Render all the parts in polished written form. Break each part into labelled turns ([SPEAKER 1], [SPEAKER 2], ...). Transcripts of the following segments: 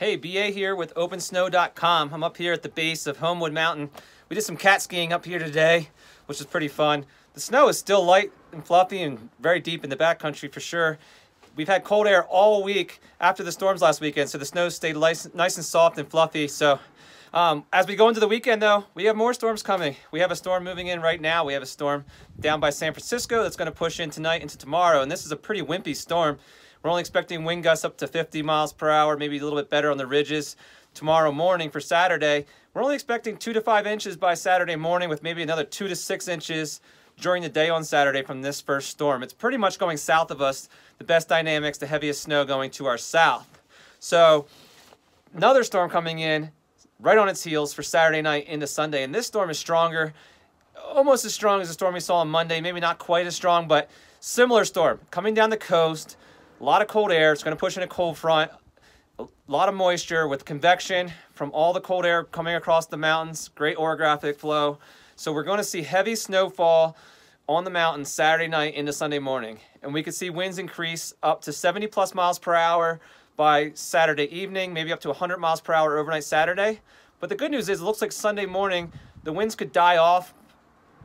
[SPEAKER 1] Hey, BA here with OpenSnow.com. I'm up here at the base of Homewood Mountain. We did some cat skiing up here today, which is pretty fun. The snow is still light and fluffy and very deep in the backcountry for sure. We've had cold air all week after the storms last weekend, so the snow stayed nice and soft and fluffy. So as we go into the weekend, though, we have more storms coming. We have a storm moving in right now. We have a storm down by San Francisco that's going to push in tonight into tomorrow, and this is a pretty wimpy storm. We're only expecting wind gusts up to 50 miles per hour, maybe a little bit better on the ridges. Tomorrow morning for Saturday, we're only expecting 2 to 5 inches by Saturday morning, with maybe another 2 to 6 inches during the day on Saturday from this first storm. It's pretty much going south of us. The best dynamics, the heaviest snow going to our south. So another storm coming in right on its heels for Saturday night into Sunday. And this storm is stronger, almost as strong as the storm we saw on Monday. Maybe not quite as strong, but similar storm coming down the coast. A lot of cold air. It's going to push in a cold front. A lot of moisture with convection from all the cold air coming across the mountains. Great orographic flow. So we're going to see heavy snowfall on the mountains Saturday night into Sunday morning. And we could see winds increase up to 70 plus miles per hour by Saturday evening, maybe up to 100 miles per hour overnight Saturday. But the good news is it looks like Sunday morning the winds could die off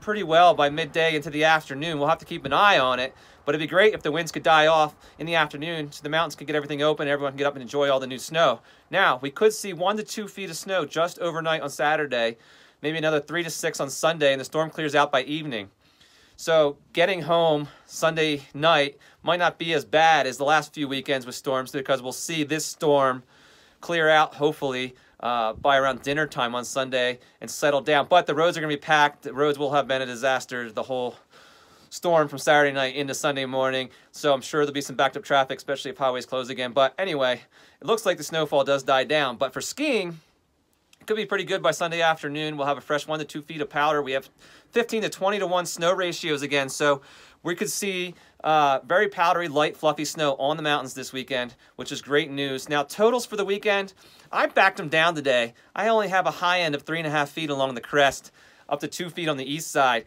[SPEAKER 1] pretty well by midday into the afternoon. We'll have to keep an eye on it, but it'd be great if the winds could die off in the afternoon so the mountains could get everything open, everyone can get up and enjoy all the new snow. Now, we could see 1 to 2 feet of snow just overnight on Saturday, maybe another 3 to 6 on Sunday, and the storm clears out by evening. So getting home Sunday night might not be as bad as the last few weekends with storms, because we'll see this storm clear out, hopefully, by around dinner time on Sunday and settle down. But the roads are going to be packed. The roads will have been a disaster the whole storm from Saturday night into Sunday morning. So I'm sure there'll be some backed up traffic, especially if highways close again. But anyway, it looks like the snowfall does die down. But for skiing, it could be pretty good by Sunday afternoon. We'll have a fresh 1 to 2 feet of powder. We have 15 to 20 to 1 snow ratios again. So we could see very powdery, light, fluffy snow on the mountains this weekend, which is great news. Now, totals for the weekend, I backed them down today. I only have a high end of 3.5 feet along the crest, up to 2 feet on the east side.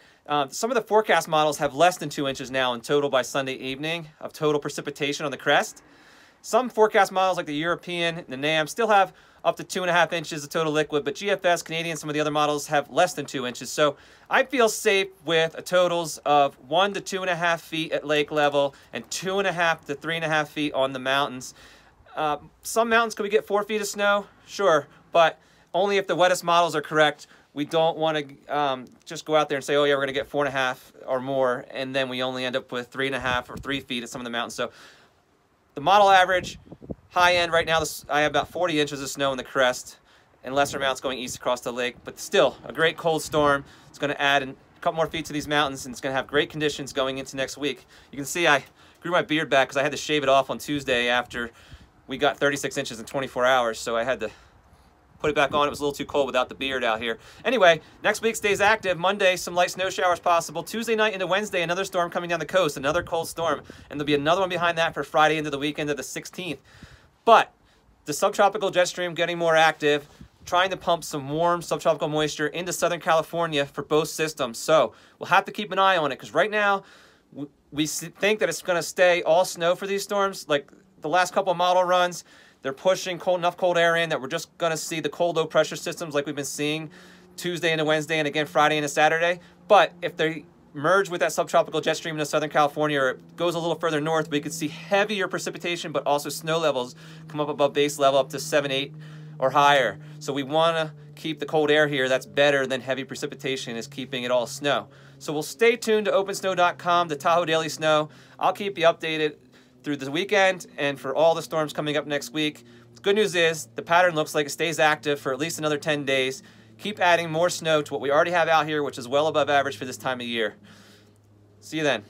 [SPEAKER 1] Some of the forecast models have less than 2 inches now in total by Sunday evening of total precipitation on the crest. Some forecast models like the European and the NAM still have up to 2.5 inches of total liquid, but GFS, Canadian, some of the other models have less than 2 inches. So I feel safe with a totals of 1 to 2.5 feet at lake level and 2.5 to 3.5 feet on the mountains. Some mountains, could we get 4 feet of snow? Sure, but only if the wettest models are correct. We don't want to just go out there and say, oh yeah, we're going to get 4.5 or more, and then we only end up with 3.5 or 3 feet at some of the mountains. So the model average, high end right now, I have about 40 inches of snow in the crest, and lesser amounts going east across the lake. But still, a great cold storm. It's going to add a couple more feet to these mountains, and it's going to have great conditions going into next week. You can see I grew my beard back because I had to shave it off on Tuesday after we got 36 inches in 24 hours, so I had to put it back on. It was a little too cold without the beard out here. Anyway, next week stays active. Monday, some light snow showers possible. Tuesday night into Wednesday, another storm coming down the coast, another cold storm. And there'll be another one behind that for Friday into the weekend of the 16th. But the subtropical jet stream getting more active, trying to pump some warm subtropical moisture into Southern California for both systems. So we'll have to keep an eye on it, because right now we think that it's going to stay all snow for these storms. Like the last couple of model runs, they're pushing enough cold air in that we're just going to see the cold low pressure systems like we've been seeing Tuesday into Wednesday and again Friday into Saturday. But if they merge with that subtropical jet stream into Southern California, or it goes a little further north, we could see heavier precipitation, but also snow levels come up above base level up to 7, 8 or higher. So we want to keep the cold air here. That's better than heavy precipitation, is keeping it all snow. So we'll stay tuned to OpenSnow.com, the Tahoe Daily Snow. I'll keep you updated through the weekend and for all the storms coming up next week. The good news is the pattern looks like it stays active for at least another 10 days. Keep adding more snow to what we already have out here, which is well above average for this time of year. See you then.